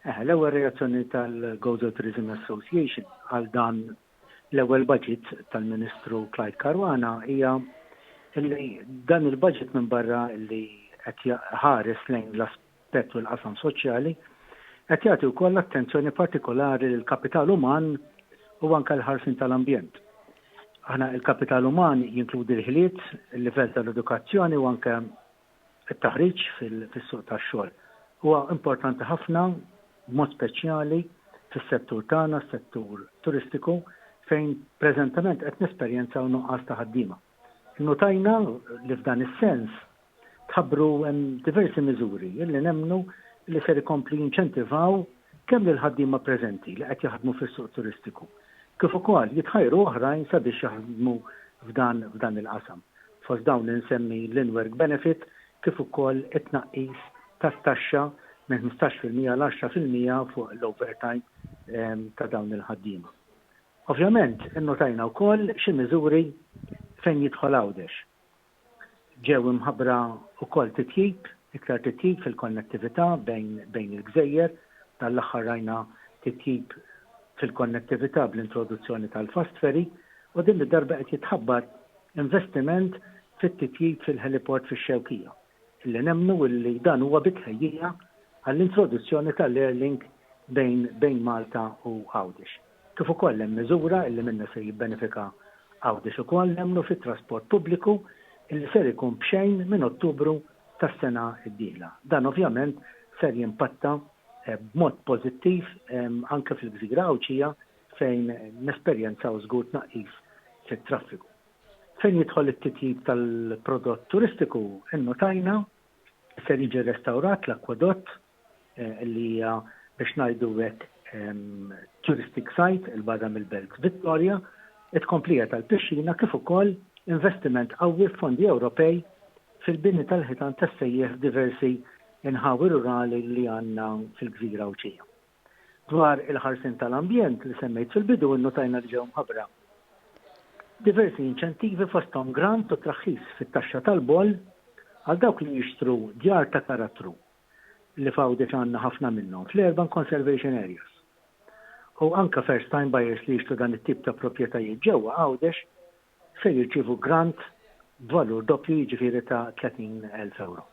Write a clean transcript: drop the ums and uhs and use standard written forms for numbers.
L-ewwel reazzjoni tal-Gozo Tourism Association għal dan l-ewwel budget tal-Ministru Clyde Caruana hija li dan il-budget minn barra li qed ħares lejn l-aspett u l-qasam soċjali qed jagħti wkoll attenzjoni partikolari lil kapital uman u anke l-ħarsin tal-ambjent. Aħna il-kapital uman jinkludi l-ħiliet, il-livell tal-edukazzjoni u anke it-taħriġ fis-suq tax-xogħol. Huwa importanti ħafna b'mod speċjali fis-settur tagħna, s-settur turistiku, fejn preżentament qed nesperjenzaw nuqqas ta' ħaddiema. Notajna li f'dan is-sens tħabbru diversi miżuri li nemmnu li ser ikompli jinċentivaw kemm lil ħaddiema preżenti li qed jaħdmu fis-suq turistiku. Kif ukoll jitħajru oħrajn sabiex jaħdmu f'dan il-qasam. Fost dawn insemmi l-in-work benefit kif ukoll it-tnaqqis tat-taxxa minn 15% għal 10% fuq l-overtime ta' dawn il-ħaddiema. Ovvjament, innotajna wkoll xi miżuri fejn jidħol għawdex. Ġew imħabbra wkoll iktar titjib fil-konnettività bejn il-gżejjer, tal-aħħar rajna titjib fil-konnettività bl-introduzzjoni tal-fast ferry u din id-darba qed jitħabbar investiment fit-titjib fil-heliport fix-Xewkija. Illi nemmnu illi dan huwa bitħejjija għall-introduzzjoni tal-airlink bejn Malta u Għawdex. Kif ukoll hemm miżura illi minnha se jibbenefika Għawdex ukoll nemmnu fit-trasport pubbliku illi ser ikun b'xejn minn Ottubru tas-sena d-dieħla. Dan ovvjament ser jimpatta b'mod pożittiv anke fil-Gżira Awċija fejn nesperjenzaw żgur tnaqqis fit-traffiku. Fejn jidħol it-titjib tal-prodott turistiku innotajna ser jiġi restawrat l-akwadott li hija biex ngħidu hekk touristic site il-barra mill-Belt Victoria, it-komplija tal-pixxina kif ukoll investiment qawwi f'fondi Ewropej fil-bini tal-ħitan tas-sejjeħ diversi inħawi rurali li għandna fil-Gżira Awċija. Dwar il-ħarsin tal-ambjent li semmejt fil-bidu innotajna li ġew mħabbra diversi inċentivi fosthom grant u traħħis fit-taxxa tal-boll għal dawk li jixtru djar ta' karattru li f'Għawdex għandna ħafna minnhom fl-urban conservation areas. U anke first time buyers li jixtru dan it-tip ta' proprjetajiet ġewwa Għawdex se jirċievu grant b'valur doppju jiġifieri ta' 30,000 euro.